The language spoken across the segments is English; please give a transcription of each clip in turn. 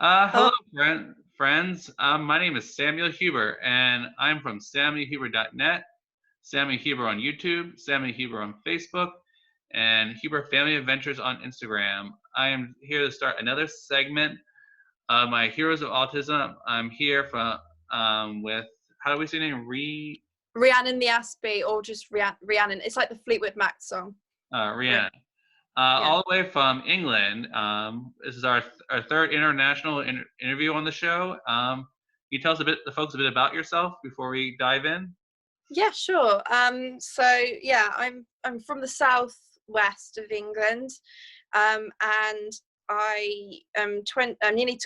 Hello, Oh, friends. My name is Samuel Huber, and I'm from SamuelHuber.net, Samuel Huber on YouTube, Samuel Huber on Facebook, and Huber Family Adventures on Instagram. I am here to start another segment of my Heroes of Autism. I'm here with how do we say your name? Rhiannon the Aspie, or just Rhiannon. It's like the Fleetwood Mac song. Rhiannon. Yeah. All the way from England. This is our third international interview on the show. Can you tell us the folks a bit about yourself before we dive in? Yeah, sure. So yeah, I'm from the southwest of England, and I am 20.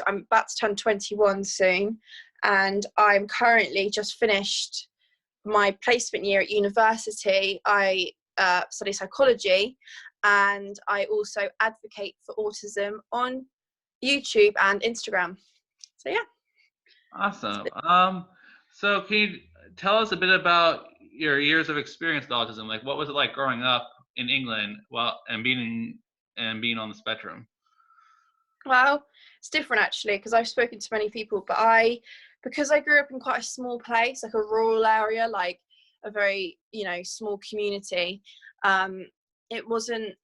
I'm about to turn 21 soon, and I'm currently just finished my placement year at university. I study psychology, and I also advocate for autism on YouTube and Instagram. So yeah. Awesome. So can you tell us a bit about your years of experience with autism? Like, what was it like growing up in England while and being on the spectrum? Well, it's different actually because I've spoken to many people, but because I grew up in quite a small place, like a rural area, like a very, small community, um, it wasn't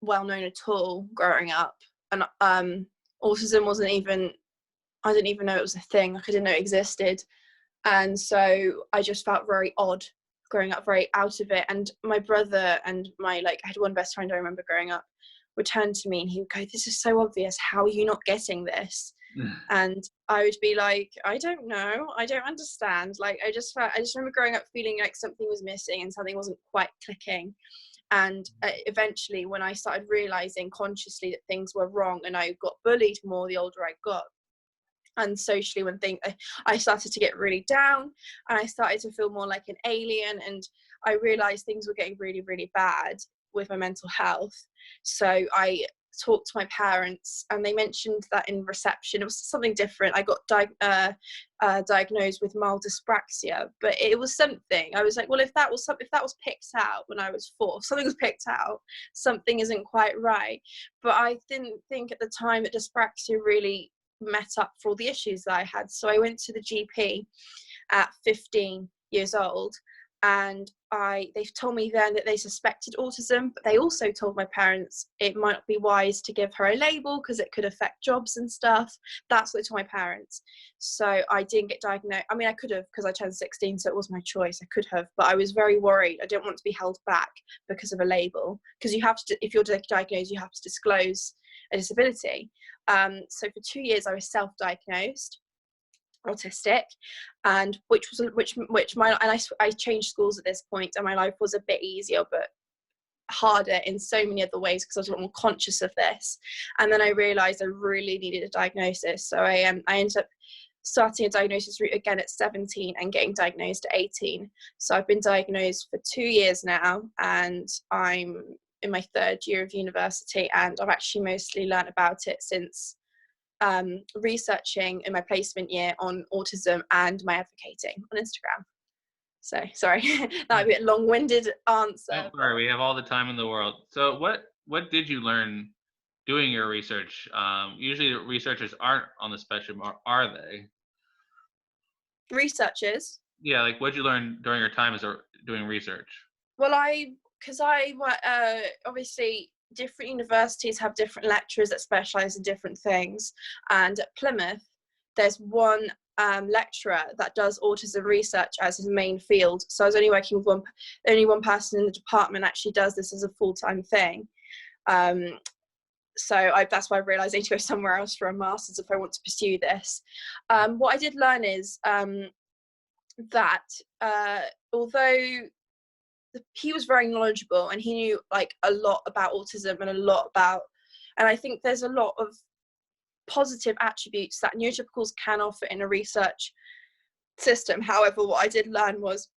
well known at all growing up. And autism wasn't even, I didn't even know it was a thing. Like I didn't know it existed. And so I just felt very odd growing up, very out of it. And my brother and I had one best friend I remember growing up, would turn to me and he would go, "This is so obvious. How are you not getting this?" And I would be like, "I don't know. I don't understand." Like I just remember growing up feeling like something was missing and something wasn't quite clicking. And eventually, when I started realizing consciously that things were wrong and I got bullied more the older I got, and socially when I started to get really down and I started to feel more like an alien, and I realized things were getting really, really bad with my mental health. So I talked to my parents and they mentioned that in reception it was something different. I got diagnosed with mild dyspraxia, but it was something. I was like, well, if that was picked out when I was 4, something was picked out, something isn't quite right. But I didn't think at the time that dyspraxia really met up for all the issues that I had. So I went to the GP at 15 years old, and they've told me then that they suspected autism, but they also told my parents it might be wise to give her a label because it could affect jobs and stuff. That's what they told my parents. So I didn't get diagnosed. I mean, I could have because I turned 16, so it was my choice. I could have, but I was very worried. I didn't want to be held back because of a label, because you have to, if you're diagnosed, you have to disclose a disability. So for 2 years I was self-diagnosed autistic, and I changed schools at this point, and my life was a bit easier but harder in so many other ways because I was a lot more conscious of this. And then I realized I really needed a diagnosis, so I ended up starting a diagnosis route again at 17 and getting diagnosed at 18. So I've been diagnosed for 2 years now, and I'm in my 3rd year of university, and I've actually mostly learned about it since researching in my placement year on autism and my advocating on Instagram. So sorry, that might be a long-winded answer, Don't but worry, we have all the time in the world. So, what did you learn doing your research? Usually, researchers aren't on the spectrum, or are they? researchers. Yeah, like what did you learn during your time as doing research? Well, because I obviously different universities have different lecturers that specialize in different things, and at Plymouth there's one lecturer that does autism research as his main field. So I was only working with only one person in the department actually does this as a full-time thing. Um, so that's why I realised I need to go somewhere else for a master's if I want to pursue this. What I did learn is that although he was very knowledgeable and he knew like a lot about autism and a lot about, and I think there's a lot of positive attributes that neurotypicals can offer in a research system. However, what I did learn was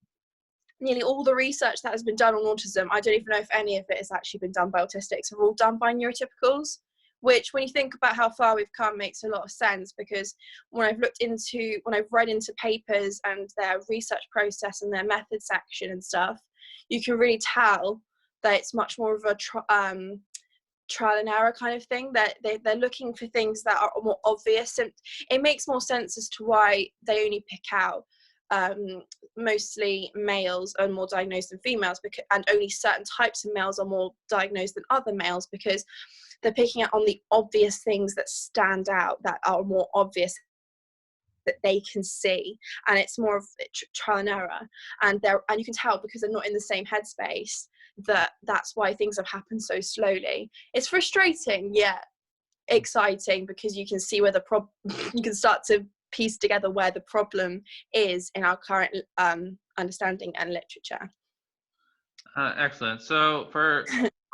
nearly all the research that has been done on autism, I don't even know if any of it has actually been done by autistics, are all done by neurotypicals, which when you think about how far we've come makes a lot of sense, because when I've read into papers and their research process and their method section and stuff, you can really tell that it's much more of a trial and error kind of thing. They're looking for things that are more obvious, and it makes more sense as to why they only pick out mostly males are more diagnosed than females, because, and only certain types of males are more diagnosed than other males, because they're picking out on the obvious things that stand out, that are more obvious, that they can see, and it's more of trial and error, and you can tell because they're not in the same headspace, that's why things have happened so slowly. It's frustrating yet exciting, because you can see where you can start to piece together where the problem is in our current understanding and literature. Excellent. So for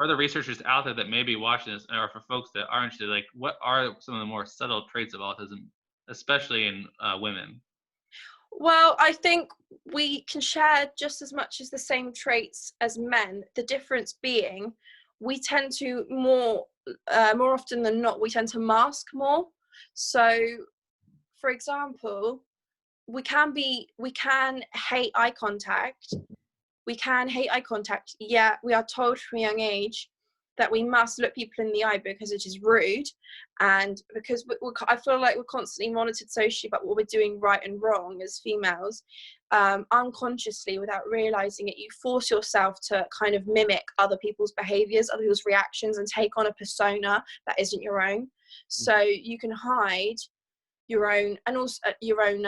the researchers out there that may be watching this, or for folks that are interested, like, what are some of the more subtle traits of autism, especially in women? Well, I think we can share just as much as the same traits as men. The difference being, we tend to more often than not, we tend to mask more. So, for example, we can hate eye contact. We can hate eye contact. Yeah, we are told from a young age that we must look people in the eye because it is rude, and because I feel like we're constantly monitored socially about what we're doing right and wrong as females. Unconsciously, without realizing it, you force yourself to kind of mimic other people's behaviors, other people's reactions, and take on a persona that isn't your own. So you can hide your own, and also your own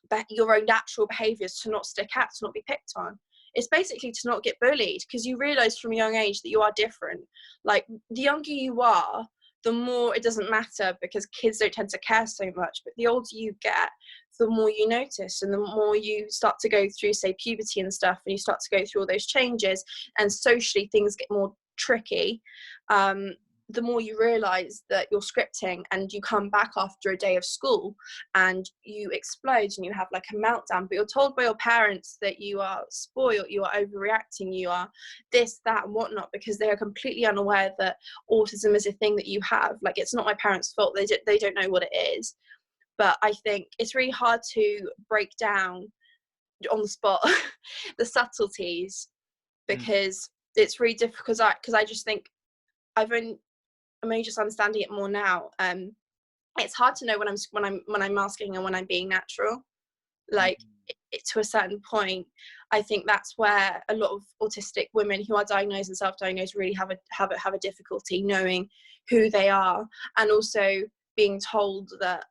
natural behaviors, to not stick out, to not be picked on. It's basically to not get bullied, because you realize from a young age that you are different. Like, the younger you are, the more it doesn't matter, because kids don't tend to care so much. But the older you get, the more you notice, and the more you start to go through, say, puberty and stuff, and you start to go through all those changes, and socially things get more tricky. The more you realize that you're scripting, and you come back after a day of school and you explode and you have like a meltdown, but you're told by your parents that you are spoiled, you are overreacting, you are this, that, and whatnot, because they are completely unaware that autism is a thing that you have. Like, it's not my parents' fault, they don't know what it is. But I think it's really hard to break down on the spot the subtleties, because it's really difficult, because I just think I'm only just understanding it more now. It's hard to know when I'm masking and when I'm being natural. Like, to a certain point, I think that's where a lot of autistic women who are diagnosed and self-diagnosed really have a difficulty knowing who they are, and also being told that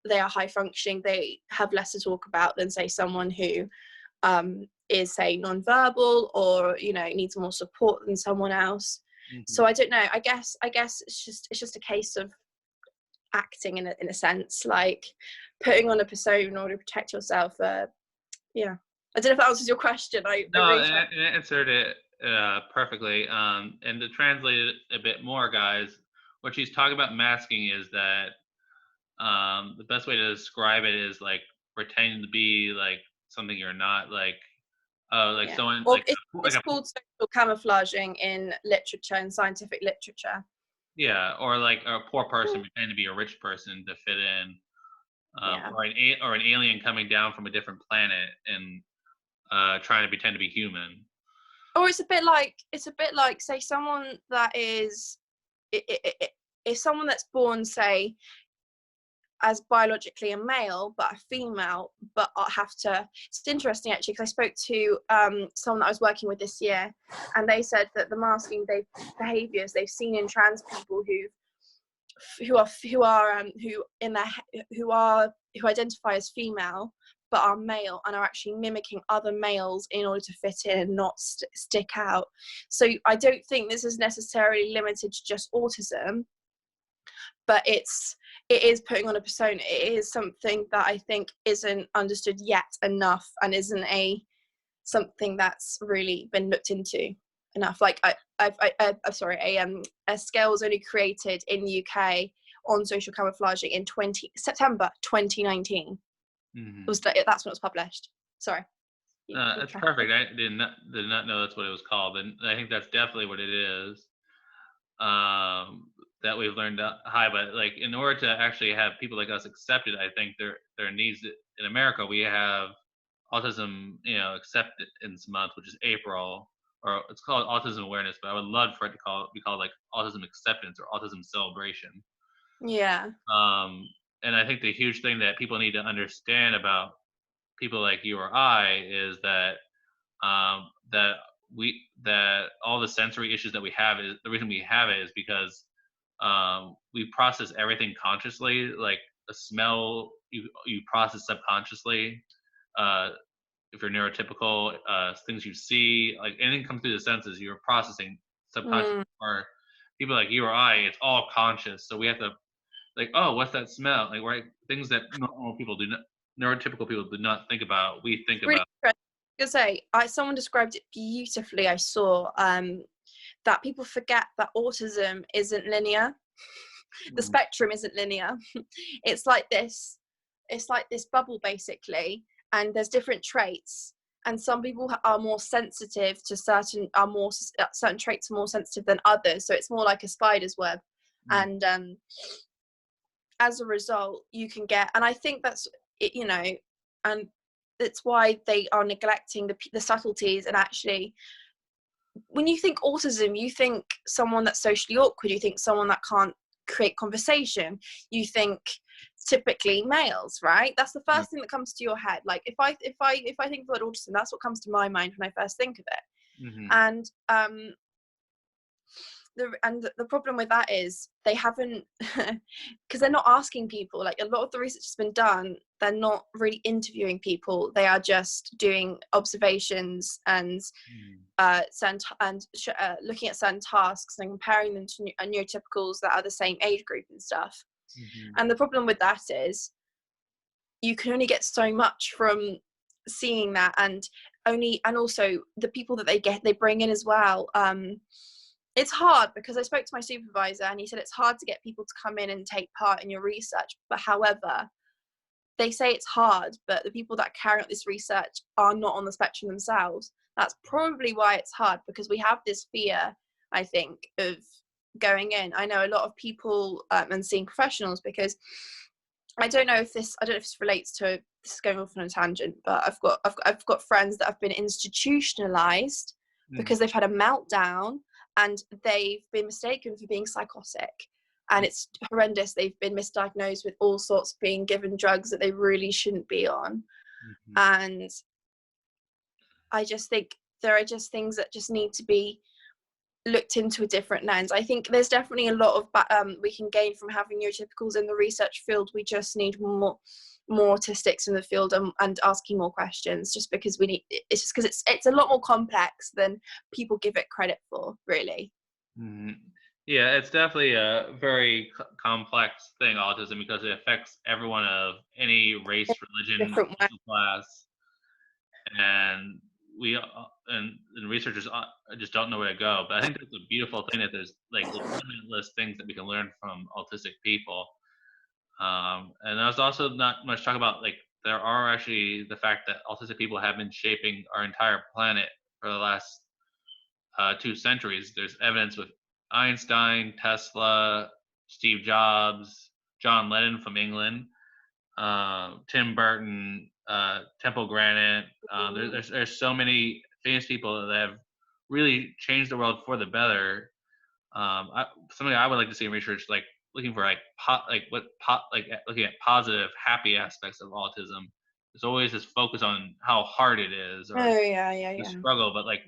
they are high functioning. They have less to talk about than, say, someone who is, say, non-verbal, or needs more support than someone else. So I don't know. I guess it's just a case of acting in a sense, like putting on a persona in order to protect yourself. Yeah, I don't know if that answers your question. No, it answered it perfectly. And to translate it a bit more, guys, what she's talking about masking is that the best way to describe it is like pretending to be like something you're not, like someone, or like it's called social camouflaging in literature, in scientific literature. yeah, or like a poor person pretending to be a rich person to fit in, or an alien coming down from a different planet and trying to pretend to be human. Or it's a bit like say someone that is if someone that's born, say, as biologically a male but a female, but it's interesting actually, because I spoke to someone that I was working with this year, and they said that the masking behaviors they've seen in trans people who identify as female but are male, and are actually mimicking other males in order to fit in and not stick out. So I don't think this is necessarily limited to just autism, but it is putting on a persona. It is something that I think isn't understood yet enough, and isn't something that's really been looked into enough. Like a scale was only created in the UK on social camouflaging in September 2019. That's when it was published. Sorry. That's perfect. I did not know that's what it was called, and I think that's definitely what it is. That we've learned high, but like, in order to actually have people like us accepted, I think there needs to, in America we have Autism Acceptance Month, which is April, or it's called autism awareness, but I would love for it to be called like autism acceptance or autism celebration. Yeah. And I think the huge thing that people need to understand about people like you or I is that that that all the sensory issues that we have is the reason we have it is because we process everything consciously. Like a smell, you process subconsciously. Uh, if you're neurotypical, things you see, like anything comes through the senses, you're processing subconscious. Mm. Or people like you or I, it's all conscious. So we have to like, oh, what's that smell? Like, right, things that normal people do not, neurotypical people do not think about. We think Really about. interesting. To say, someone described it beautifully. I saw that people forget that autism isn't linear. The Mm, spectrum isn't linear. It's like this. It's like this bubble basically, and there's different traits. And some people are more sensitive to certain traits are more sensitive than others. So it's more like a spider's web, mm, and as a result, you can get. And I think that's it, and it's why they are neglecting the subtleties. And actually, when you think autism, you think someone that's socially awkward, you think someone that can't create conversation, you think typically males, right? That's the mm, first thing that comes to your head. Like if I think about autism, that's what comes to my mind when I first think of it. mhm, And the problem with that is they haven't, because they're not asking people. Like a lot of the research has been done, they're not really interviewing people, they are just doing observations and mm, looking at certain tasks and comparing them to neurotypicals that are the same age group and stuff. mhm, And the problem with that is you can only get so much from seeing that, and also the people that they bring in as well. It's hard because I spoke to my supervisor and he said it's hard to get people to come in and take part in your research. But however, they say it's hard, but the people that carry out this research are not on the spectrum themselves. That's probably why it's hard, because we have this fear, I think, of going in. I know a lot of people and seeing professionals, because I don't know if this relates to, this is going off on a tangent, but I've got friends that have been institutionalized mm, because they've had a meltdown and they've been mistaken for being psychotic. And it's horrendous. They've been misdiagnosed with all sorts, being given drugs that they really shouldn't be on. mhm. And I just think there are just things that just need to be looked into a different lens. I think there's definitely a lot of we can gain from having neurotypicals in the research field. We just need more autistics in the field, and asking more questions, just because it's just because it's a lot more complex than people give it credit for, really. Mhm. Yeah, it's definitely a very complex thing, autism, because it affects everyone of any race, religion, Different way. social class, and we and researchers just don't know where to go. But I think that's a beautiful thing that there's like limitless things that we can learn from autistic people. And there's also not much talk about like there are actually the fact that autistic people have been shaping our entire planet for the last 2 centuries. There's evidence with Einstein, Tesla, Steve Jobs, John Lennon from England, Tim Burton, Temple Granite. There's so many famous people that have really changed the world for the better. Something I would like to see in research, like looking for like looking at positive, happy aspects of autism. There's always this focus on how hard it is or Oh yeah, yeah, the yeah. struggle, but like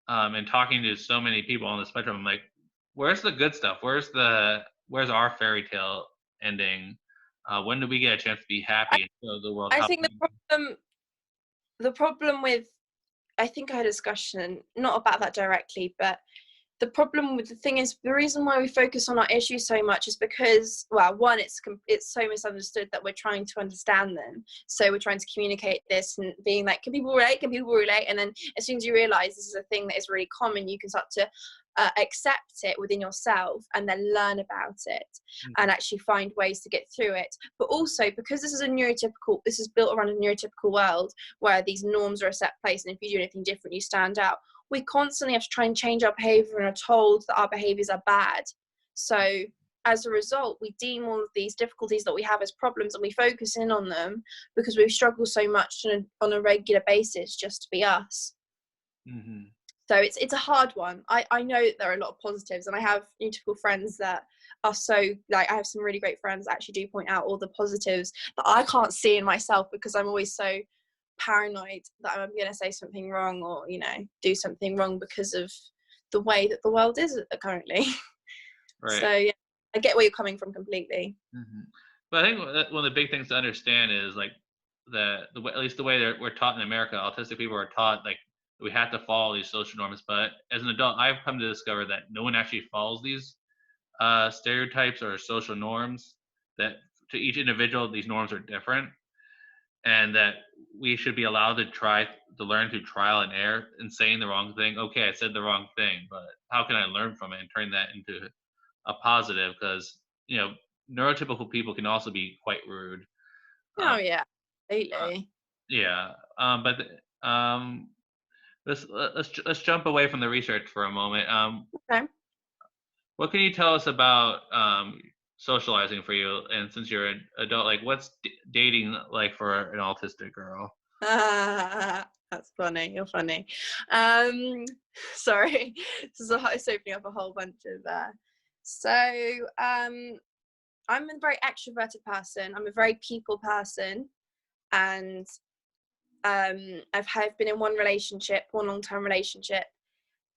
and talking to so many people on the spectrum, I'm like, where's the good stuff? Where's our fairy tale ending? When do we get a chance to be happy and show the world I how? think the problem with, I think I had a discussion not about that directly, but the problem with the thing is, the reason why we focus on our issues so much is because, well, one, it's so misunderstood that we're trying to understand them. So we're trying to communicate this and being like, can people relate? Can people relate? And then as soon as you realize this is a thing that is really common, you can start to accept it within yourself and then learn about it and actually find ways to get through it. But also, because this is built around a neurotypical world where these norms are a set place, and if you do anything different, you stand out. We constantly have to try and change our behavior and are told that our behaviors are bad. So as a result, we deem all of these difficulties that we have as problems, and we focus in on them because we struggle so much on a regular basis just to be us. Mm-hmm. So it's a hard one. I know that there are a lot of positives, and I have beautiful friends that are so, like, I have some really great friends that actually do point out all the positives that I can't see in myself, because I'm always so paranoid that I'm going to say something wrong, or, you know, do something wrong because of the way that the world is currently. Right. So yeah, I get where you're coming from completely. Hmm. But I think one of the big things to understand is like the way, at least the way that we're taught in America, autistic people are taught like we have to follow these social norms. But as an adult, I've come to discover that no one actually follows these stereotypes or social norms. That to each individual, these norms are different, and that we should be allowed to try to learn through trial and error. And saying the wrong thing, okay, I said the wrong thing, but how can I learn from it and turn that into a positive? Because you know, neurotypical people can also be quite rude. Um, Oh yeah, uh, completely. yeah, but let's jump away from the research for a moment. Okay. What can you tell us about socializing for you? And since you're an adult, like what's dating like for an autistic girl? That's funny. You're funny. Um, sorry, it's opening up a whole bunch of. So I'm a very extroverted person. I'm a very people person, and I've been in one long-term relationship,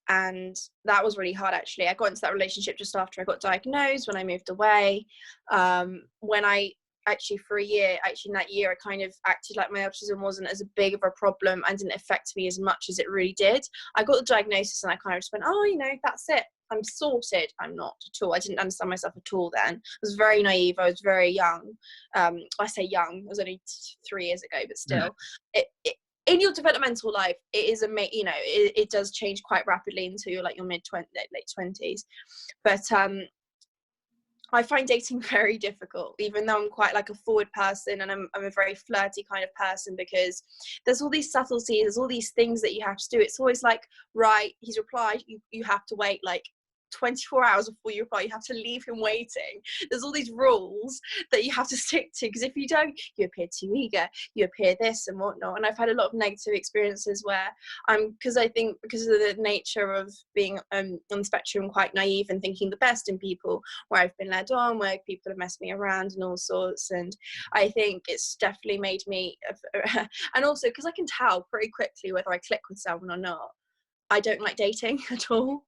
and that was really hard. Actually, I got into that relationship just after I got diagnosed, when I moved away. When I actually, for a year, actually in that year, I kind of acted like my autism wasn't as big of a problem and didn't affect me as much as it really did. I got the diagnosis and I kind of just went, oh, you know, that's it, I'm sorted. I'm not at all. I didn't understand myself at all then. I was very naive. I was very young. I say young, it was only 3 years ago, but still. In your developmental life, it is you know, it does change quite rapidly into your, like, your late 20s. But I find dating very difficult, even though I'm quite like a forward person, and I'm a very flirty kind of person, because there's all these subtleties, there's all these things that you have to do. It's always like, right, he's replied, you have to wait like 24 hours before you reply. You have to leave him waiting. There's all these rules that you have to stick to, because if you don't, you appear too eager, you appear this and whatnot. And I've had a lot of negative experiences where because I think because of the nature of being on the spectrum, quite naive and thinking the best in people, where I've been led on, where people have messed me around and all sorts. And I think it's definitely made me and also because I can tell pretty quickly whether I click with someone or not. I don't like dating at all.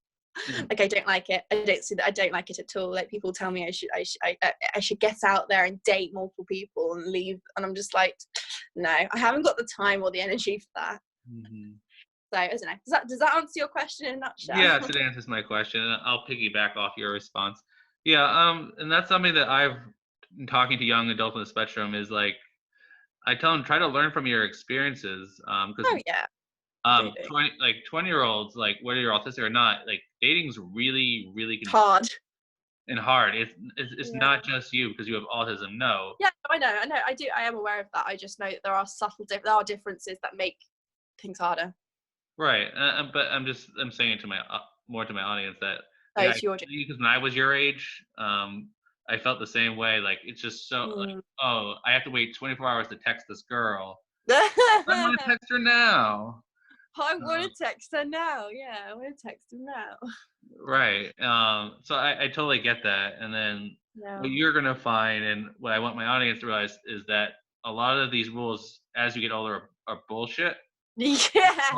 Like, I don't like it. I don't like it at all. Like, people tell me I should get out there and date multiple people and leave, and I'm just like, no, I haven't got the time or the energy for that. Mm-hmm. So I don't know. Does that answer your question in a nutshell? Yes, it answers my question, and I'll piggyback off your response. Yeah, and that's something that I've been talking to young adults on the spectrum is like I tell them try to learn from your experiences, because Oh yeah, completely. 20-year-olds, like whether you're autistic or not, like dating's really Hard. and hard. It's Yeah. not just you because you have autism. No, Yeah, I know. I am aware of that. I just know that there are there are differences that make things harder. right. But I'm saying it to my more to my audience that So like it's your because when I was your age, I felt the same way. Like it's just so like, mm. oh, I have to wait 24 hours to text this girl. I want to text her now. I want to text her now. Yeah, I want to text her now. Right. So I totally get that. And then Yeah. what you're gonna find, and what I want my audience to realize, is that a lot of these rules, as you get older, are bullshit. Total, Yes.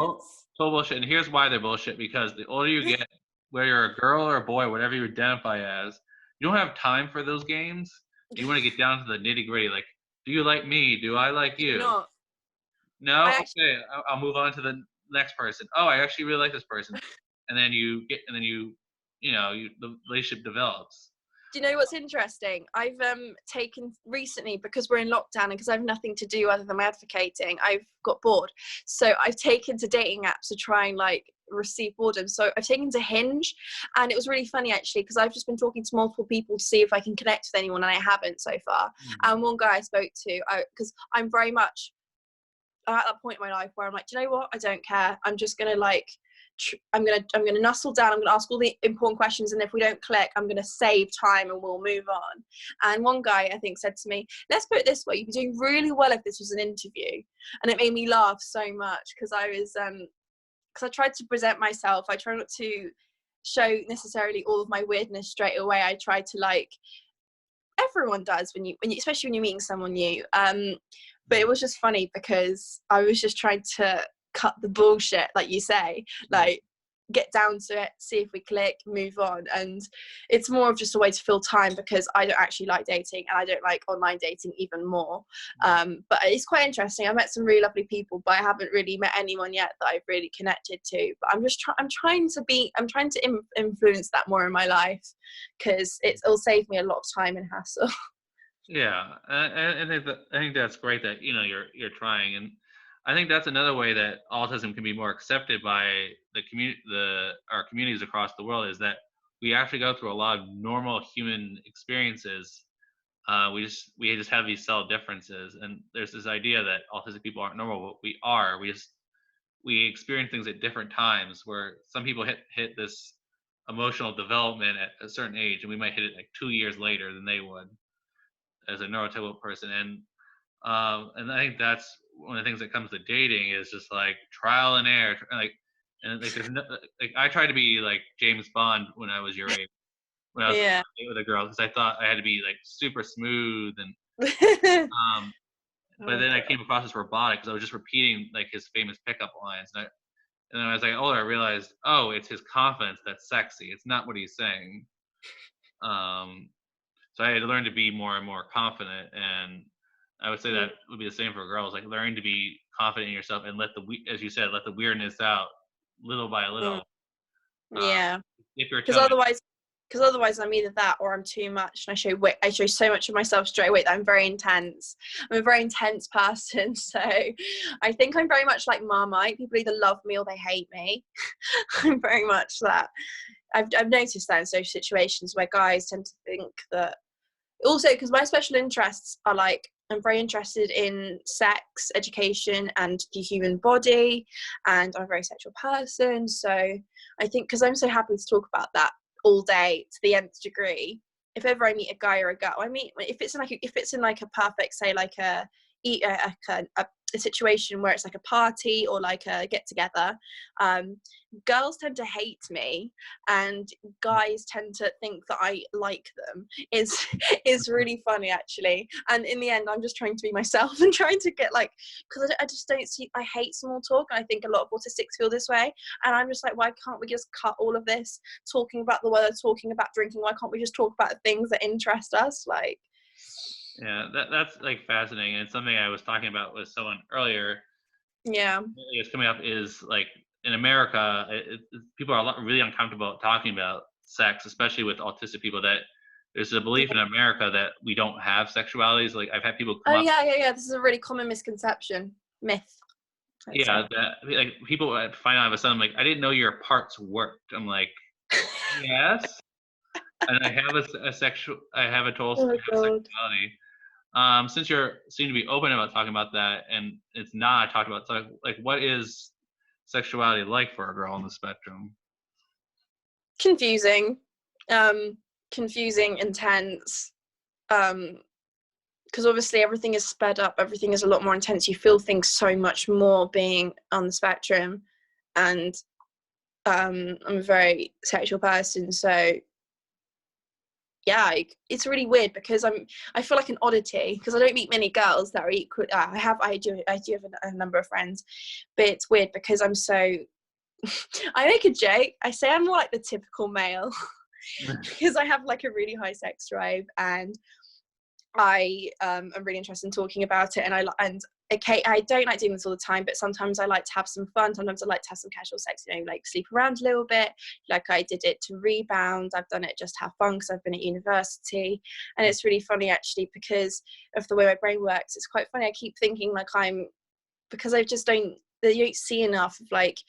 total bullshit. And here's why they're bullshit: because the older you get, whether you're a girl or a boy, whatever you identify as, you don't have time for those games. You want to get down to the nitty gritty. Like, do you like me? Do I like Do you? not. No? I actually. Okay, I'll move on to the next person. Oh, I actually really like this person. And then the relationship develops. Do you know what's interesting? I've taken recently, because we're in lockdown and because I have nothing to do other than advocating, I've got bored. So I've taken to dating apps to try and like receive boredom. So I've taken to Hinge, and it was really funny actually, because I've just been talking to multiple people to see if I can connect with anyone, and I haven't so far. Mhm. And one guy I spoke to, because I'm very much at that point in my life where I'm like, do you know what? I don't care. I'm just gonna like, I'm gonna nuzzle down. I'm gonna ask all the important questions, and if we don't click, I'm gonna save time and we'll move on. And one guy I think said to me, "Let's put it this way: you'd be doing really well if this was an interview." And it made me laugh so much, because I was because I try to present myself. I try not to show necessarily all of my weirdness straight away. I try to like, everyone does when you especially when you're meeting someone new. But it was just funny because I was just trying to cut the bullshit, like you say, like get down to it, see if we click, move on. And it's more of just a way to fill time, because I don't actually like dating, and I don't like online dating even more. But it's quite interesting. I met some really lovely people, but I haven't really met anyone yet that I've really connected to. But I'm trying to influence that more in my life, because it'll save me a lot of time and hassle. Yeah, I think that's great that you're trying, and I think that's another way that autism can be more accepted by our communities across the world, is that we actually go through a lot of normal human experiences. We just have these cell differences, and there's this idea that autistic people aren't normal, but we are. We experience things at different times, where some people hit this emotional development at a certain age, and we might hit it like 2 years later than they would as a neurotypical person. And I think that's one of the things that comes to dating, is just like trial and error. And like there's no, like I tried to be like James Bond when I was your age, when I was Yeah. with a girl, because I thought I had to be like super smooth, and um but Oh then I god. came across as robotic because I was just repeating like his famous pickup lines. And then as I got older, I realized, oh, it's his confidence that's sexy. It's not what he's saying. Um, So I had to learn to be more and more confident, and I would say Mm, that would be the same for girls, like learning to be confident in yourself and as you said, let the weirdness out little by mm, little. Uh, yeah. if you're because telling, otherwise because otherwise I'm either that or I'm too much, and I show so much of myself straight away that I'm very intense. I'm a very intense person. So I think I'm very much like Marmite. People either love me or they hate me. I'm very much that. I've noticed that in social situations where guys tend to think that, also because my special interests are like, I'm very interested in sex education and the human body, and I'm a very sexual person. So I think because I'm so happy to talk about that all day to the nth degree, if ever I meet a guy or a girl, I mean, if it's in like a perfect, say like a situation where it's like a party or like a get together, girls tend to hate me, and guys tend to think that I like them. Is really funny actually. And in the end, I'm just trying to be myself and trying to get like, because I just don't see. I hate small talk, and I think a lot of autistics feel this way. And I'm just like, why can't we just cut all of this talking about the weather, talking about drinking? Why can't we just talk about things that interest us? Like, yeah, that's like fascinating. And something I was talking about with someone earlier, yeah. it's coming up, is like in America, people are really uncomfortable talking about sex, especially with autistic people. That there's a belief in America that we don't have sexualities. Like I've had people come Oh up. yeah. This is a really common misconception, myth, I'd Yeah, say. that like people find out of a sudden, like, I didn't know your parts worked. I'm like, yes, and I have a total Oh my I have god. sexuality. Since you seem to be open about talking about that, and it's not talked about, so like, what is sexuality like for a girl on the spectrum? Confusing, confusing, intense. Because obviously everything is sped up, everything is a lot more intense. You feel things so much more being on the spectrum, and I'm a very sexual person, so yeah, it's really weird because I feel like an oddity because I don't meet many girls that are equal. I do have a number of friends, but it's weird because I'm so. I make a joke. I say I'm more like the typical male because I have like a really high sex drive, and I am really interested in talking about it, and okay, I don't like doing this all the time, but sometimes I like to have some fun. Sometimes I like to have some casual sex, like sleep around a little bit. Like I did it to rebound. I've done it just to have fun because I've been at university, and it's really funny actually because of the way my brain works. It's quite funny. I keep thinking like because I just don't. You don't see enough of like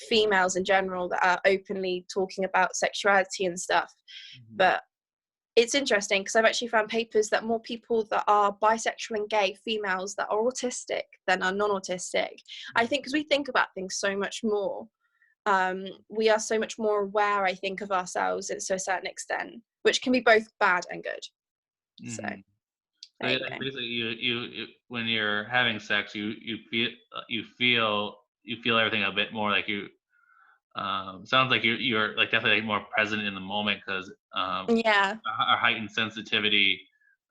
females in general that are openly talking about sexuality and stuff, but it's interesting because I've actually found papers that more people that are bisexual and gay females that are autistic than are non-autistic. I think because we think about things so much more. We are so much more aware, I think, of ourselves to a certain extent, which can be both bad and good. So Mm-hmm. So there yeah, you go. basically, when you're having sex, you feel everything a bit more, like Sounds like you're like definitely like more present in the moment because Yeah, our heightened sensitivity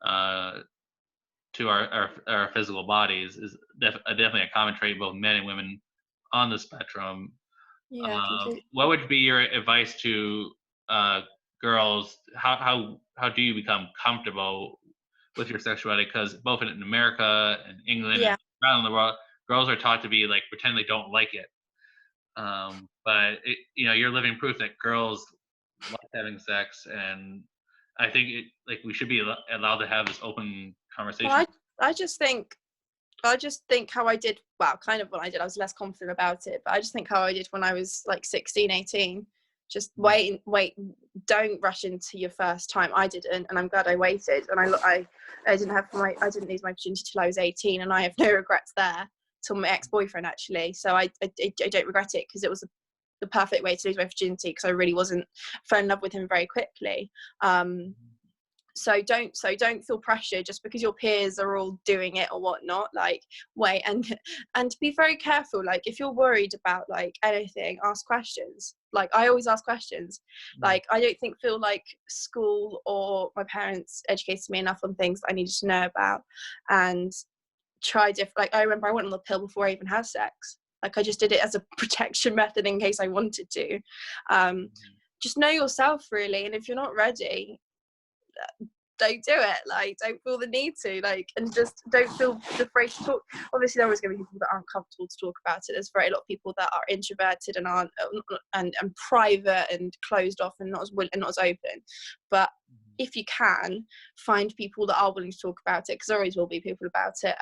uh, to our physical bodies is definitely a common trait both men and women on the spectrum. yeah, completely. What would be your advice to uh, girls? How do you become comfortable with your sexuality? Because both in America and England and Yeah. around the world, girls are taught to be like pretend they don't like it. But you're living proof that girls like having sex, and I think like we should be allowed to have this open Well, conversation. I just think I just think how I did, well, kind of what I did, I was less confident about it, but I just think how I did when I was like 16, 18. Just wait, don't rush into your first time. I didn't, and I'm glad I waited. And I didn't lose my virginity till I was 18, and I have no regrets there. Till my ex-boyfriend actually, so I don't regret it because it was the perfect way to lose my virginity because I really wasn't fell in love with him very quickly. So don't feel pressure just because your peers are all doing it or whatnot. Like, wait, and be very careful. Like, if you're worried about like anything, ask questions. Like, I always ask questions. Mm. Like, I don't feel like school or my parents educated me enough on things that I needed to know about, and try different. Like, I remember I went on the pill before I even had sex. Like, I just did it as a protection method in case I wanted to. Just know yourself really, and if you're not ready, don't do it. Like, don't feel the need to, like, and just don't feel afraid to talk. Obviously there always going to be people that aren't comfortable to talk about it. There's very a lot of people that are introverted and aren't and private and closed off and not as open, but if you can find people that are willing to talk about it, because there always will be people about it,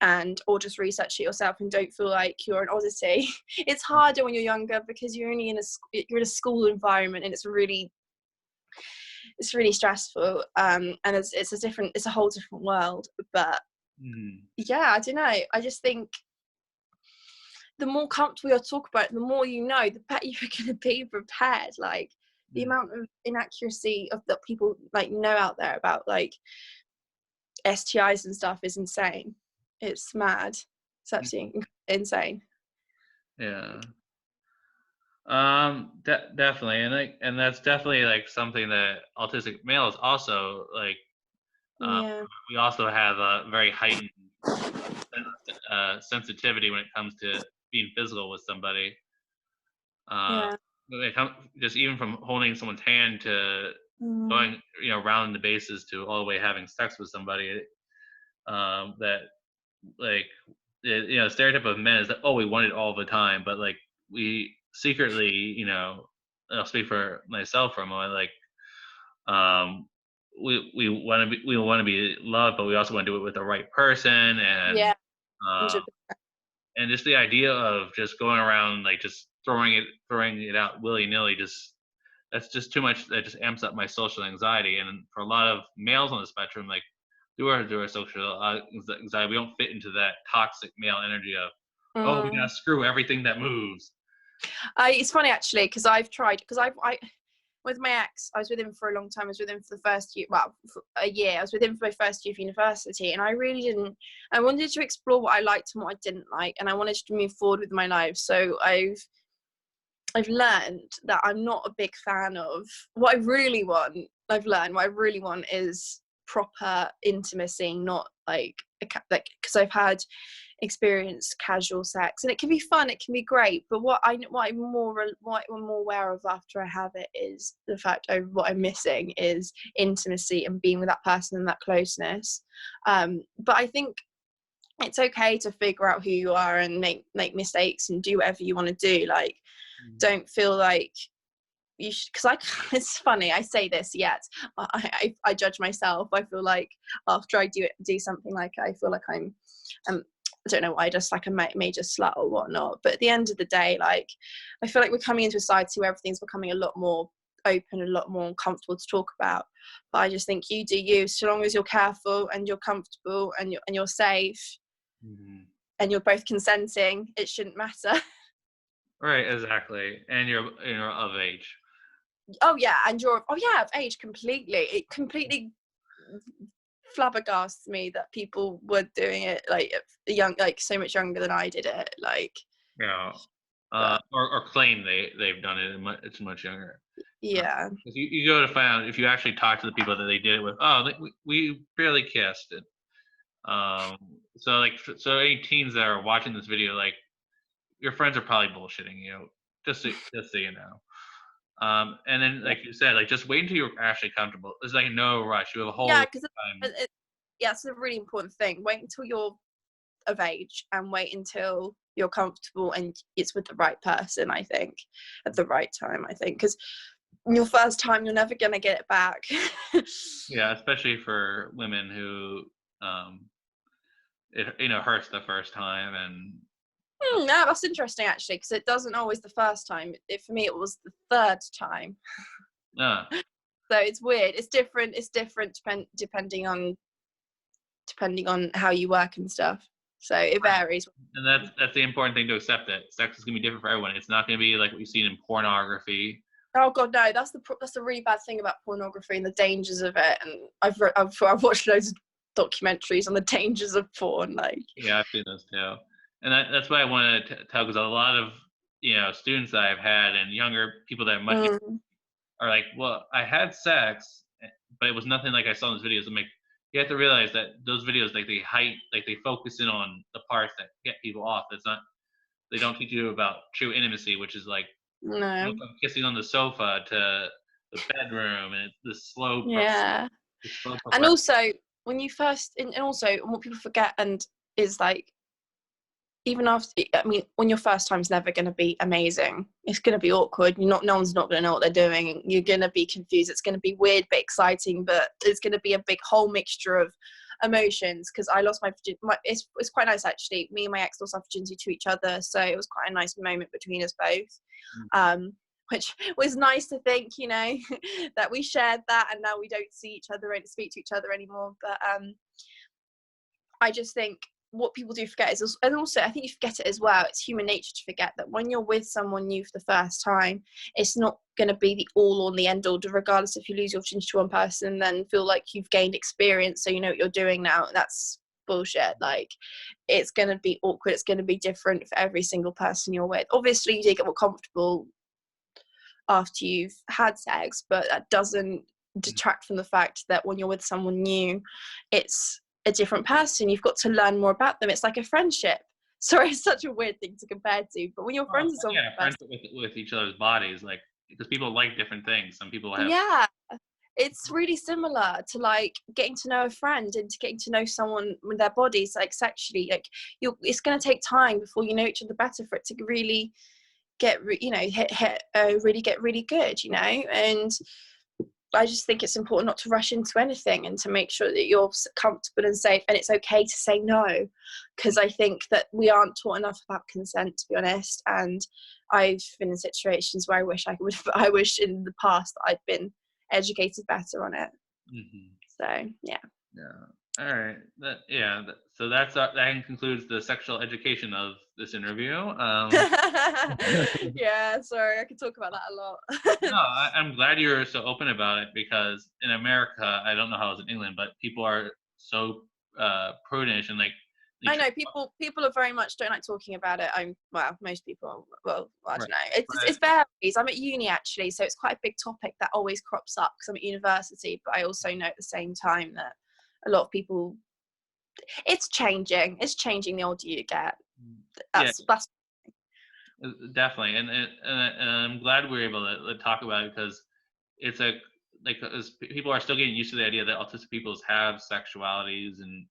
and or just research it yourself, and don't feel like you're an oddity. It's harder when you're younger because you're only you're in a school environment, and it's really stressful, and it's a whole different world. But Mm. yeah, I don't know, I just think the more comfortable you'll talk about it, the more you know, the better you're going to be prepared. Like, the Mm. amount of inaccuracy of that people like know out there about like STIs and stuff is insane. It's mad. It's absolutely insane. Yeah. Definitely, and that's definitely like something that autistic males also like. Uh, Yeah, we also have a very heightened sensitivity when it comes to being physical with somebody. Uh, yeah. when it comes, just even from holding someone's hand to Mm, going, rounding the bases to all the way having sex with somebody. That like, stereotype of men is that, oh, we want it all the time, but like we secretly, I'll speak for myself for a moment, like um we want to be loved, but we also want to do it with the right person, yeah, uh 100%. and just the idea of just going around like just throwing it out willy-nilly, just that's just too much. That just amps up my social anxiety. And for a lot of males on the spectrum, like through our social anxiety, we don't fit into that toxic male energy of, oh, we gotta Mm. screw everything that moves. It's funny actually because I've tried, because I with my ex, I was with him for a long time. I was with him for the first year, well, for a year. I was with him for my first year of university, and I really didn't. I wanted to explore what I liked and what I didn't like, and I wanted to move forward with my life. So I've learned that I'm not a big fan of what I really want. I've learned what I really want is proper intimacy, not like because I've had experience casual sex, and it can be fun, it can be great, but what I'm more aware of after I have it is the fact of what I'm missing is intimacy and being with that person and that closeness. But I think it's okay to figure out who you are and make mistakes and do whatever you want to do. Like, Mhm. don't feel like you should, because it's funny I say this, yet I judge myself. I feel like after I do something, like I feel like I'm I don't know why, just like a major slut or whatnot. But at the end of the day, like, I feel like we're coming into a society where everything's becoming a lot more open, a lot more comfortable to talk about. But I just think you do you, so long as you're careful and you're comfortable and you're safe Mhm. and you're both consenting, it shouldn't matter. Right, exactly, and you're of age. Oh yeah, and you're of age completely. It completely flabbergasts me that people were doing it like young, like so much younger than I did it. Like, Yeah. But or claim they've done it. It's much younger. yeah, If you go to find out, if you actually talk to the people that they did it with, oh, we barely kissed. Um, so like, so any teens that are watching this video, like, your friends are probably bullshitting you, just so you know. And then, yeah, like you said, like, just wait until you're actually comfortable. There's like no rush. You have a whole yeah, because time. yeah, it's a really important thing. Wait until you're of age and wait until you're comfortable and it's with the right person, I think, at the right time, I think, because your first time you're never gonna get it back. Yeah, especially for women who, it hurts the first time, and No, that's interesting actually, because it doesn't always the first time. For me, it was the third time. uh, So it's weird. It's different. It's different depending on how you work and stuff. So it varies. and that's the important thing to accept, that sex is gonna be different for everyone. It's not gonna be like what you've seen in pornography. Oh God, no! That's the really bad thing about pornography and the dangers of it. And I've watched loads of documentaries on the dangers of porn. Like, Yeah, I've seen those too, and that's why I wanted to tell, because a lot of students that I've had and younger people that are much mm, are like, well, I had sex, but it was nothing like I saw in those videos. I'm like, you have to realize that those videos, like, they focus in on the parts that get people off. It's not, they don't teach you about true intimacy, which is like, no, from kissing on the sofa to the bedroom, and it's yeah. the slow And progression. also, when you first, and also what people forget and is like, even after, I mean, when your first time's never going to be amazing. It's going to be awkward. No one's not going to know what they're doing. You're going to be confused. It's going to be weird but exciting, but it's going to be a big whole mixture of emotions. Because I lost my virginity. It's quite nice actually. Me and my ex lost our virginity to each other, so it was quite a nice moment between us both. Mhm. Which was nice to think, that we shared that, and now we don't see each other and speak to each other anymore. But I just think what people do forget is, and also I think you forget it as well, it's human nature to forget that when you're with someone new for the first time, it's not going to be the all or the end all, regardless if you lose your virginity to one person then feel like you've gained experience so you know what you're doing now. That's bullshit. Like, it's going to be awkward, it's going to be different for every single person you're with. Obviously you do get more comfortable after you've had sex, but that doesn't detract from the fact that when you're with someone new, it's a different person. You've got to learn more about them. It's like a friendship. Sorry, it's such a weird thing to compare to, but when you're Oh, friends with someone yeah, friends with each other's bodies, like, because people like different things. Some people have. yeah, it's really similar to like getting to know a friend and to getting to know someone with their bodies, like sexually. Like, it's going to take time before you know each other better for it to really really get really good, and I just think it's important not to rush into anything and to make sure that you're comfortable and safe, and it's okay to say no, because I think that we aren't taught enough about consent, to be honest. And I've been in situations where I wish in the past that I'd been educated better on it. Mhm. So yeah. Yeah. All right. So that concludes the sexual education of this interview. Yeah, sorry, I could talk about that a No, lot. I'm glad you're so open about it, because in America, I don't know how it's in England, but people are so prudish, and like, they I tr- know people are very much don't like talking about it. Most people. Well, I right, don't know. It's but varies. I'm at uni actually, so it's quite a big topic that always crops up because I'm at university. But I also know at the same time that a lot of people. It's changing. It's changing the older you get. yeah, That's definitely, and I'm glad we were able to talk about it, because it's a, like, as people are still getting used to the idea that autistic people have sexualities, and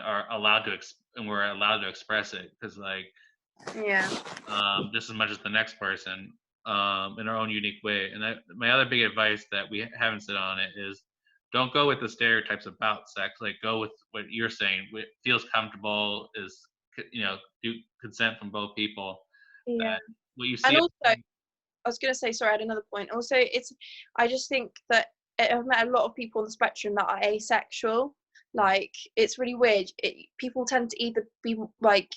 are allowed to and we're allowed to express it, because, like, yeah. just as much as the next person, in our own unique way. And my other big advice that we haven't said on it is, don't go with the stereotypes about sex. Like, go with what you're saying. What feels comfortable is, do consent from both people. Yeah. That what you And see. also, I was going to say, sorry, I had another point. Also, I just think that I've met a lot of people on the spectrum that are asexual. Like, it's really weird. People tend to either be like,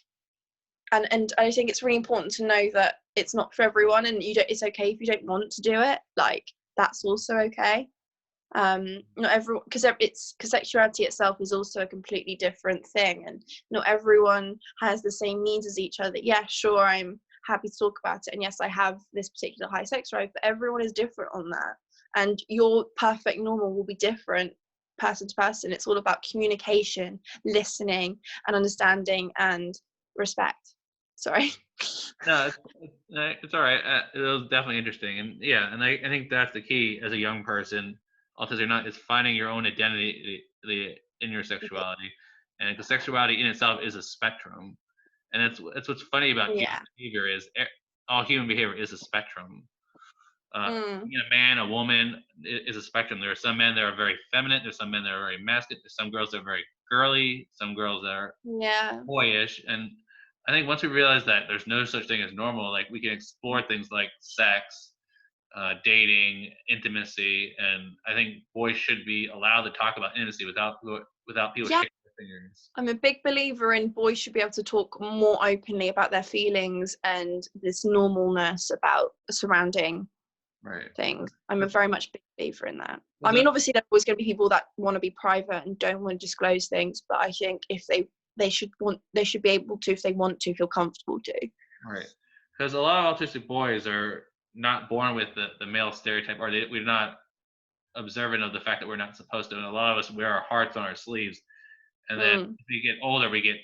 and I think it's really important to know that it's not for everyone, and it's okay if you don't want to do it. Like, that's also okay. Not everyone, because sexuality itself is also a completely different thing, and not everyone has the same needs as each other. Yeah, sure, I'm happy to talk about it. And yes, I have this particular high sex drive, but everyone is different on that. And your perfect normal will be different person to person. It's all about communication, listening, and understanding and respect. Sorry. No, it's all right. It was definitely interesting, and yeah, and I think that's the key as a young person, autistic or not, is finding your own identity in your sexuality, and because sexuality in itself is a spectrum, and it's what's funny about human Yeah. behavior is all human behavior is a spectrum. Mm. Being a man, a woman is a spectrum. There are some men that are very feminine. There's some men that are very masculine. There's some girls that are very girly. Some girls that are Yeah. boyish. And I think once we realize that there's no such thing as normal, like we can explore things like sex, dating, intimacy, and I think boys should be allowed to talk about intimacy without people Yeah. shaking their fingers. I'm a big believer in boys should be able to talk more openly about their feelings and this normalness about surrounding Right. things. I'm a very much big believer in that. I Was mean, it obviously, there's always going to be people that want to be private and don't want to disclose things, but I think if they should be able to, if they want to, feel comfortable to. right? Because a lot of autistic boys are not born with the male stereotype, or we're not observant of the fact that we're not supposed to. And a lot of us wear our hearts on our sleeves, and then Mm, as we get older, we get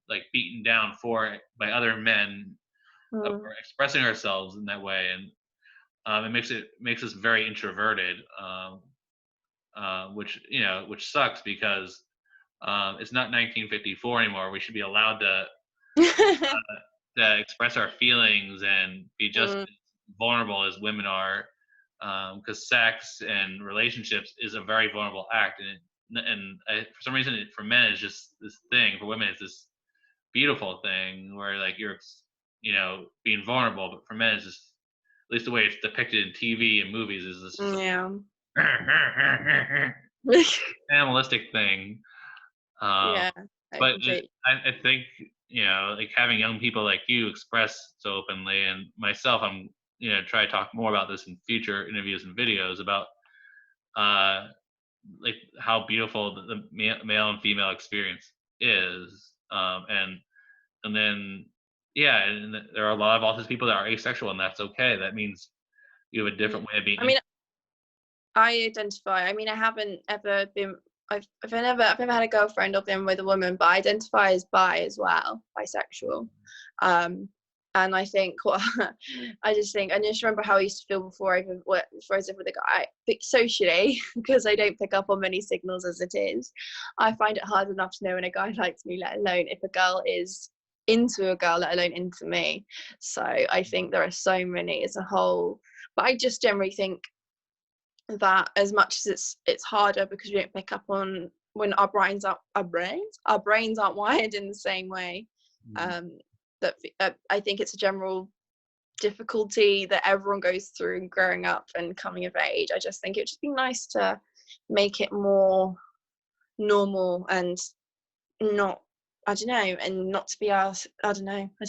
like beaten down for it by other men mm, for expressing ourselves in that way, and it makes us very introverted, which sucks because it's not 1954 anymore. We should be allowed to express our feelings and be just mm, as vulnerable as women are, because sex and relationships is a very vulnerable act, for some reason for men it's just this thing. For women it's this beautiful thing where like you're being vulnerable, but for men it's just, at least the way it's depicted in TV and movies, is this yeah. animalistic thing. Um, Yeah, I but completely. I think like having young people like you express so openly, and myself, I'm try to talk more about this in future interviews and videos about uh, like how beautiful the male and female experience is, and then yeah, and there are a lot of autistic people that are asexual, and that's okay. That means you have a Yeah. different way of being. I mean, I identify. I mean, I haven't ever been. I've never had a girlfriend or been with a woman, but I identify as bi as well, bisexual. And I think I just remember how I used to feel before before I was with a guy. But socially, because I don't pick up on many signals as it is, I find it hard enough to know when a guy likes me, let alone if a girl is into a girl, let alone into me. So I think there are so many as a whole. But I just generally think that as much as it's harder because we don't pick up on when our brains aren't wired in the same way, Mhm. um that I think it's a general difficulty that everyone goes through growing up and coming of age. I just think it'd just be nice to make it more normal and not, I don't know, and not to be asked. I don't know. I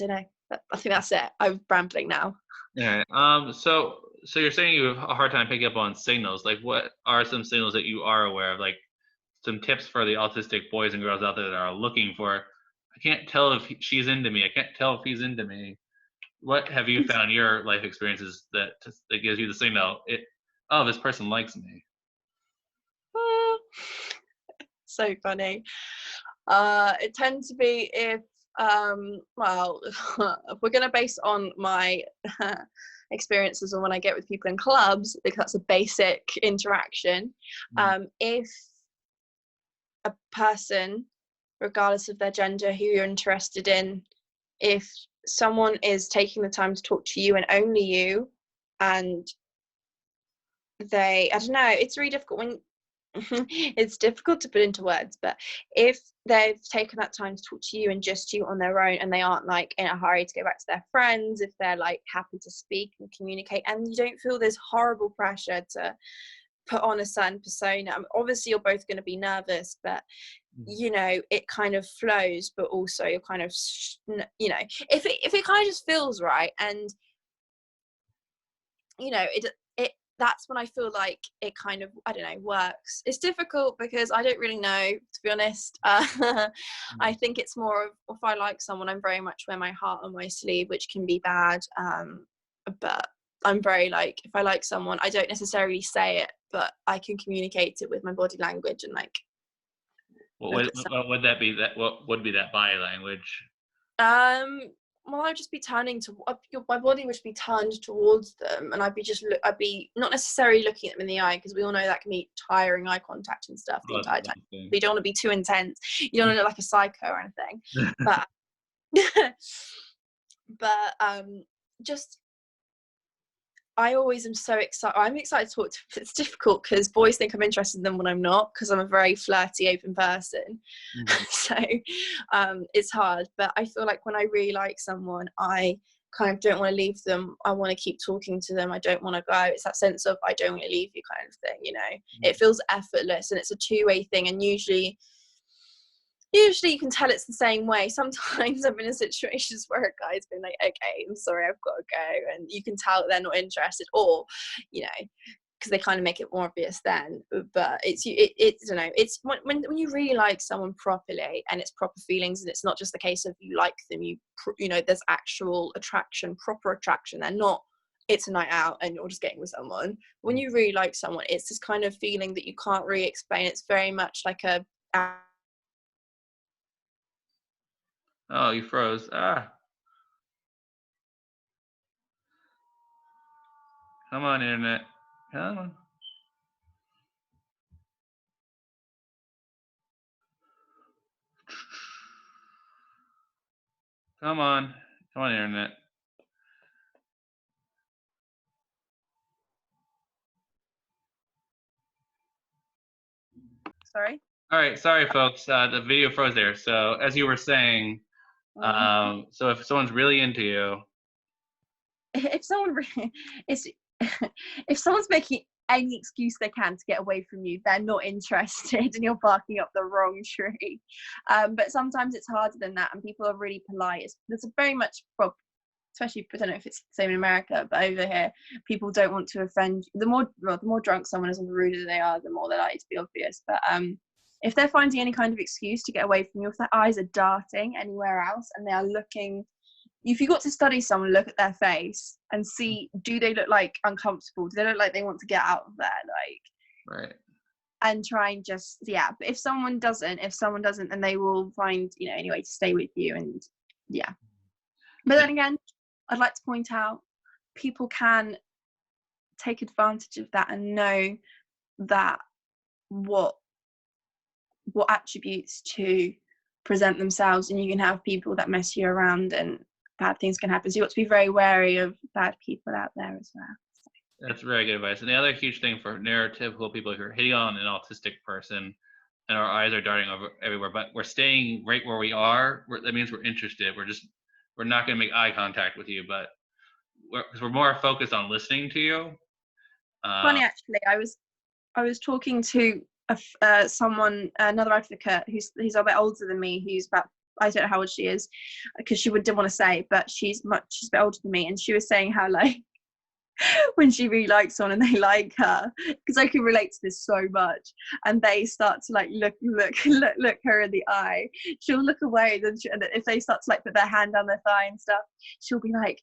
think that's it. I'm rambling now. Yeah. So you're saying you have a hard time picking up on signals. Like, what are some signals that you are aware of? Like, some tips for the autistic boys and girls out there that are looking for. I can't tell if she's into me. I can't tell if he's into me. What have you found in your life experiences that gives you the signal? Oh, this person likes me. So funny. It tends to be if well, if we're gonna base on my experiences and when I get with people in clubs, because that's a basic interaction. Mm. If a person, regardless of their gender, who you're interested in, if someone is taking the time to talk to you and only you, and I don't know, it's really difficult when it's difficult to put into words, but if they've taken that time to talk to you and just you on their own, and they aren't like in a hurry to go back to their friends, if they're like happy to speak and communicate, and you don't feel this horrible pressure to put on a certain persona. I mean, obviously you're both going to be nervous, but Mhm. it kind of flows, but also you're kind of if it kind of just feels right, and it that's when I feel like it kind of, I don't know, works. It's difficult because I don't really know, to be honest. I think it's more of, if I like someone, I'm very much wear my heart on my sleeve, which can be bad. But I'm very like, if I like someone, I don't necessarily say it, but I can communicate it with my body language and like. What would that be? What would be that body language? Well, I'd just be turning to, my body would be turned towards them, and I'd be not necessarily looking at them in the eye, because we all know that can be tiring, eye contact and stuff the entire time. But you don't want to be too intense. You don't want to look like a psycho or anything. But just, I always am so excited. I'm excited to talk to. It's difficult because boys think I'm interested in them when I'm not, because I'm a very flirty, open person. So it's hard. But I feel like when I really like someone, I kind of don't want to leave them. I want to keep talking to them. I don't want to go. It's that sense of, I don't want to leave you kind of thing, you know. It feels effortless, and it's a two-way thing. And usually you can tell it's the same way. Sometimes I've been in situations where a guy's been like, okay, I'm sorry, I've got to go, and you can tell they're not interested, or, you know, because they kind of make it more obvious then. But it's I don't know, it's when you really like someone properly, and it's proper feelings, and it's not just the case of you like them, you know, there's actual attraction, proper attraction. They're not, it's a night out and you're just getting with someone. When you really like someone, it's this kind of feeling that you can't really explain. It's very much like a, Oh, you froze. Ah. Come on, internet. Come on. Come on. Come on, internet. sorry. All right. Sorry, folks. The video froze there. So as you were saying, so if someone's really into you, If someone it's if someone's making any excuse they can to get away from you, they're not interested, and you're barking up the wrong tree. But sometimes it's harder than that, and people are really polite. There's a very much, well, especially, I don't know if it's the same in America, but over here people don't want to offend. The more drunk someone is and the ruder they are, the more they're likely to be obvious. But if they're finding any kind of excuse to get away from you, if their eyes are darting anywhere else and they are looking, if you got to study someone, look at their face and see, do they look like uncomfortable? Do they look like they want to get out of there? Like, right? And try and just, yeah. But if someone doesn't, then they will find, you know, any way to stay with you. And yeah. But then again, I'd like to point out, people can take advantage of that and know that what attributes to present themselves, and you can have people that mess you around and bad things can happen. So you've got to be very wary of bad people out there as well. That's very good advice. And the other huge thing for neurotypical people who are hitting on an autistic person, and our eyes are darting over everywhere, but we're staying right where we are. That means we're interested. We're not going to make eye contact with you, but we're more focused on listening to you. Funny, actually, I was talking to someone, another advocate who's a bit older than me, who's about, I don't know how old she is, because she didn't want to say, but she's a bit older than me, and she was saying how, like, when she really likes someone and they like her, because I can relate to this so much, and they start to like look her in the eye, she'll look away, and if they start to like put their hand down their thigh and stuff, she'll be like,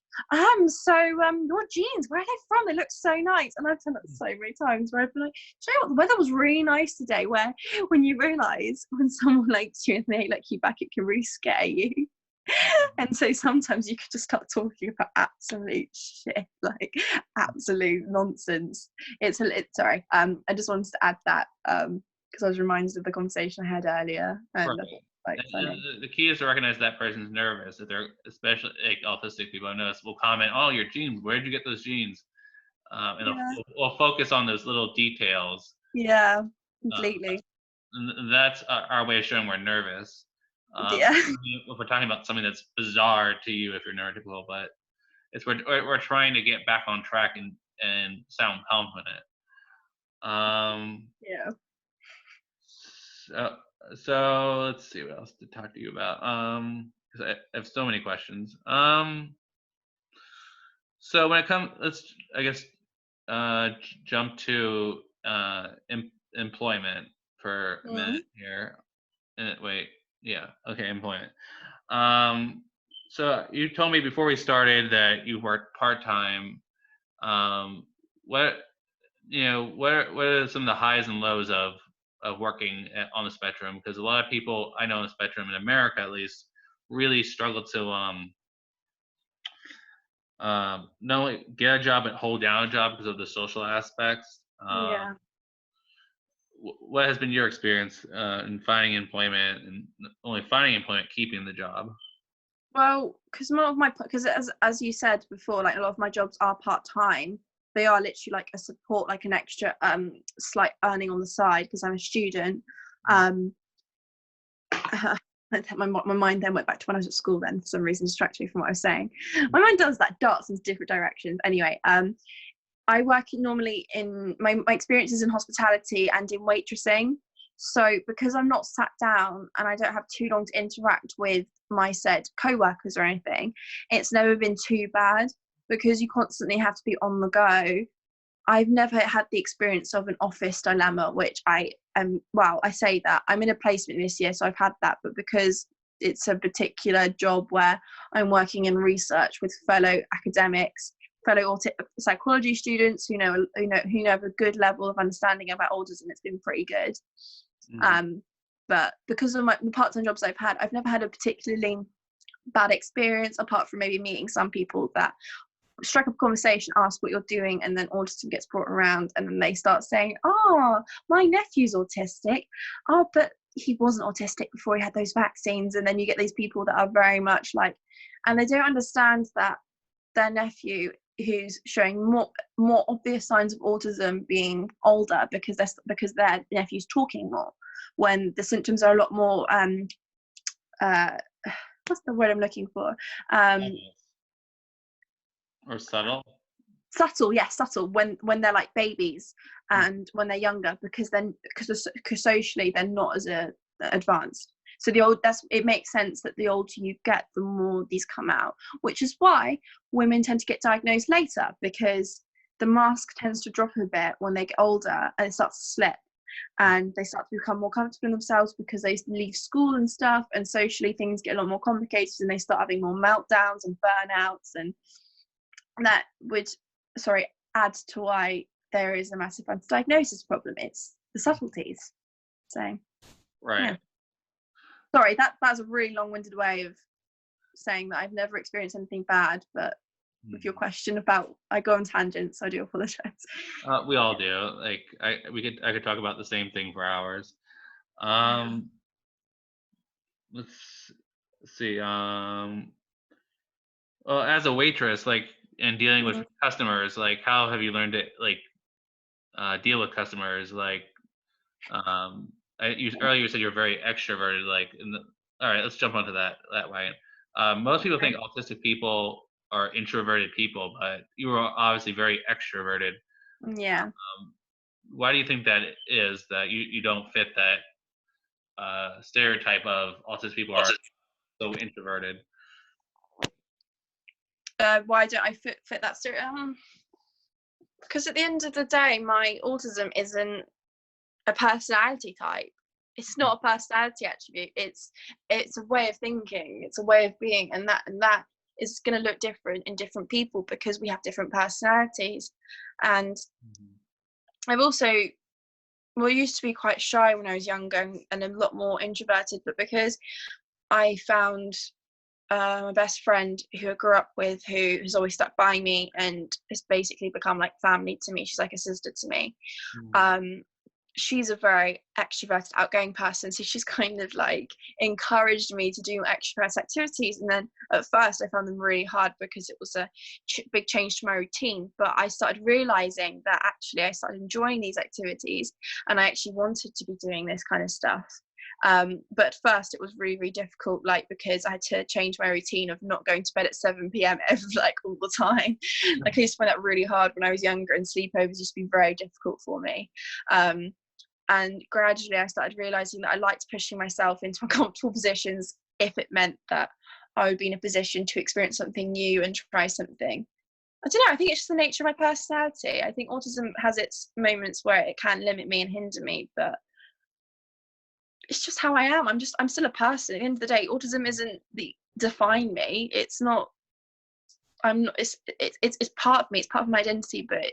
so your jeans, where are they from, they look so nice. And I've done that so many times where I've been like, do you know what, the weather was really nice today, where when you realise when someone likes you and they like you back, it can really scare you. And so sometimes you could just start talking about absolute shit, like absolute nonsense. Sorry. I just wanted to add that because I was reminded of the conversation I had earlier. And right. The key is to recognize that person's nervous. If they're, especially like autistic people I notice, will comment, "Oh, your jeans. Where'd you get those jeans?" And we'll focus on those little details. Yeah, completely. And that's our way of showing we're nervous. Yeah. If we're talking about something that's bizarre to you, if you're neurotypical, but it's we're trying to get back on track and sound confident. Yeah. So let's see what else to talk to you about. Because I have so many questions. So when it comes, I guess jump to employment for a Mm. minute here. Wait, yeah, okay, employment. Um, so you told me before we started that you worked part time. Um, what what are some of the highs and lows of working on the spectrum? Because a lot of people I know on the spectrum in America, at least, really struggle to not only get a job but hold down a job because of the social aspects. Yeah. What has been your experience in finding employment, and not only finding employment, keeping the job? Well, because as you said before, like a lot of my jobs are part time. They are literally like a support, like an extra slight earning on the side because I'm a student. Um, my mind then went back to when I was at school. Then for some reason, distracted me from what I was saying. My mind does that, darts in different directions. Anyway, I work normally in my experiences in hospitality and in waitressing. So because I'm not sat down and I don't have too long to interact with my said co-workers or anything, it's never been too bad because you constantly have to be on the go. I've never had the experience of an office dilemma, which I am, well, I say that I'm in a placement this year, so I've had that, but because it's a particular job where I'm working in research with fellow academics, fellow psychology students who have a good level of understanding about autism, it's been pretty good. Mhm. But because of the part-time jobs I've had, I've never had a particularly bad experience apart from maybe meeting some people that strike up a conversation, ask what you're doing, and then autism gets brought around, and then they start saying, "Oh, my nephew's autistic. Oh, but he wasn't autistic before he had those vaccines." And then you get these people that are very much like, and they don't understand that their nephew who's showing more obvious signs of autism being older because their nephew's talking more, when the symptoms are a lot more uh what's the word I'm looking for, Or subtle. subtle, yes, subtle, when they're like babies and when they're younger, because socially they're not as advanced. So it makes sense that the older you get, the more these come out, which is why women tend to get diagnosed later, because the mask tends to drop a bit when they get older and it starts to slip, and they start to become more comfortable in themselves because they leave school and stuff, and socially things get a lot more complicated and they start having more meltdowns and burnouts, and that would add to why there is a massive diagnosis problem. It's the subtleties. So Right. yeah, sorry, that's a really long-winded way of saying that I've never experienced anything bad, but with your question about, I go on tangents, I do apologize. We all do. Like I could talk about the same thing for hours. Yeah. Um, let's see. Well, as a waitress, like, and dealing with Mm. customers, like, how have you learned to like deal with customers? Like, earlier you said you're very extroverted. Like, all right, let's jump onto that way. Most people think autistic people are introverted people, but you are obviously very extroverted. Yeah. Why do you think that is, that you don't fit that stereotype of autistic people are so introverted? Why don't I fit that story? Because at the end of the day, my autism isn't a personality type. It's not a personality attribute. It's a way of thinking. It's a way of being, and that is going to look different in different people because we have different personalities. And I've also, well, I used to be quite shy when I was younger and a lot more introverted, but because I found my best friend who I grew up with, who has always stuck by me and has basically become like family to me. She's like a sister to me. She's a very extroverted, outgoing person, so she's kind of like encouraged me to do extroverted activities. And then at first I found them really hard because it was a big change to my routine, but I started realizing that actually I started enjoying these activities and I actually wanted to be doing this kind of stuff. But at first it was really, really difficult, like, because I had to change my routine of not going to bed at 7 p.m. like all the time. Like, I used to find that really hard when I was younger, and sleepovers used to be very difficult for me. And gradually I started realizing that I liked pushing myself into uncomfortable positions if it meant that I would be in a position to experience something new and try something. I don't know, I think it's just the nature of my personality. I think autism has its moments where it can limit me and hinder me, but it's just how I am. I'm still a person. At the end of the day, autism isn't the define me. It's not. I'm not. It's part of me. It's part of my identity. But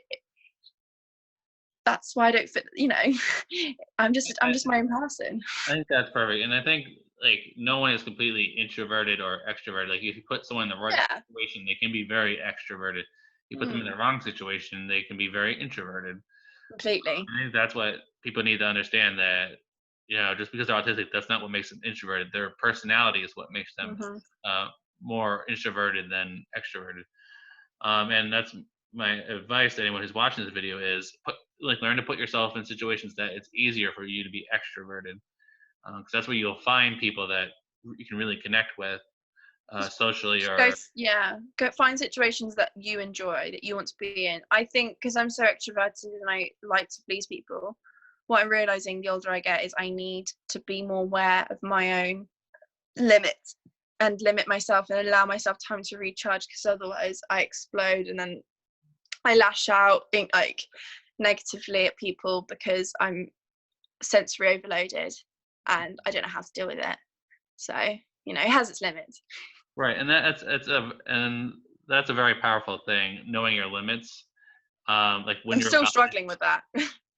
that's why I don't fit. I'm just my own person. I think that's perfect, and I think like no one is completely introverted or extroverted. Like if you put someone in the right Yeah. situation, they can be very extroverted. You put them in the wrong situation, they can be very introverted. Completely. I think that's what people need to understand, that just because they're autistic, that's not what makes them introverted. Their personality is what makes them Hmm. uh, more introverted than extroverted. And that's my advice to anyone who's watching this video is learn to put yourself in situations that it's easier for you to be extroverted, because that's where you'll find people that you can really connect with socially. Go, Or yeah, go find situations that you enjoy, that you want to be in. I think because I'm so extroverted and I like to please people, what I'm realizing the older I get is I need to be more aware of my own limits and limit myself and allow myself time to recharge, because otherwise I explode and then I lash out like negatively at people because I'm sensory overloaded and I don't know how to deal with it. So, it has its limits. right, and that's a very powerful thing, knowing your limits. Like when I'm you're still about struggling with that.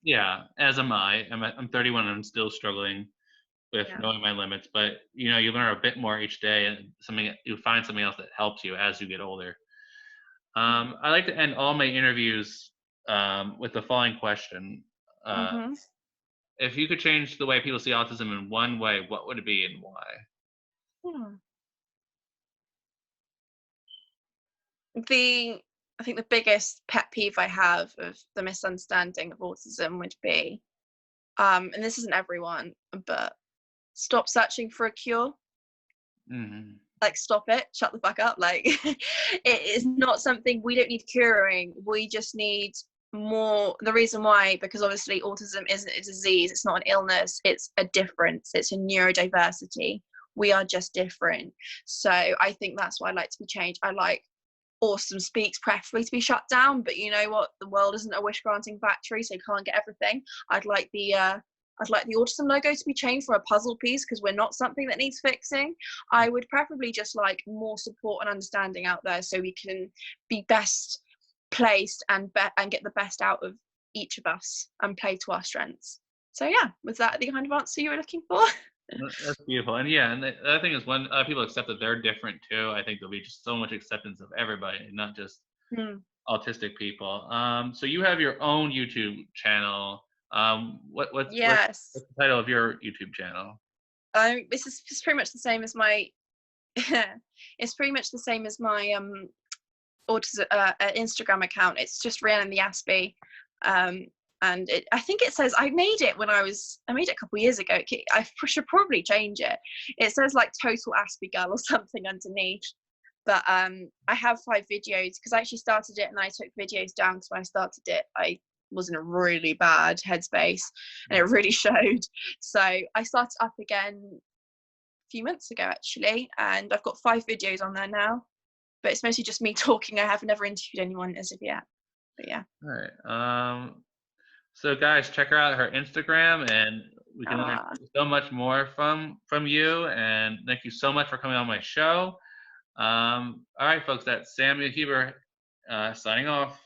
yeah, as am I. I'm 31. I'm still struggling with Yeah. knowing my limits, but you learn a bit more each day, and you find something else that helps you as you get older. I like to end all my interviews with the following question: Mm-hmm. if you could change the way people see autism in one way, what would it be and why? Hmm. I think the biggest pet peeve I have of the misunderstanding of autism would be, and this isn't everyone, but stop searching for a cure. Hmm. Like, stop it, shut the fuck up. Like, it is not something we don't need curing. We just need more. The reason why, because obviously autism isn't a disease, it's not an illness, it's a difference, it's a neurodiversity. We are just different. So I think that's why I like to be changed. I like Awesome Speaks preferably to be shut down, but you know what, the world isn't a wish granting factory, so you can't get everything. I'd like the autism logo to be changed for a puzzle piece, because we're not something that needs fixing. I would preferably just like more support and understanding out there, so we can be best placed and get the best out of each of us and play to our strengths. So yeah, was that the kind of answer you were looking for? That's beautiful, and yeah, and the other thing is when people accept that they're different too, I think there'll be just so much acceptance of everybody, not just Hmm. autistic people. So you have your own YouTube channel. What's Yes. the title of your YouTube channel? This is pretty much the same as my it's pretty much the same as my autism Instagram account. It's just Rhiannon the Aspie. And I think it says I made it a couple of years ago. I should probably change it. It says like Total Aspie Girl or something underneath. But I have 5 videos because I actually started it and I took videos down, because when I started it I was in a really bad headspace and it really showed. So I started up again a few months ago actually, and I've got 5 videos on there now, but it's mostly just me talking. I have never interviewed anyone as of yet, but yeah. All right. So guys, check her out, her Instagram, and we can learn Ah, so much more from you. And thank you so much for coming on my show. All right, folks, that's Samuel Huber signing off.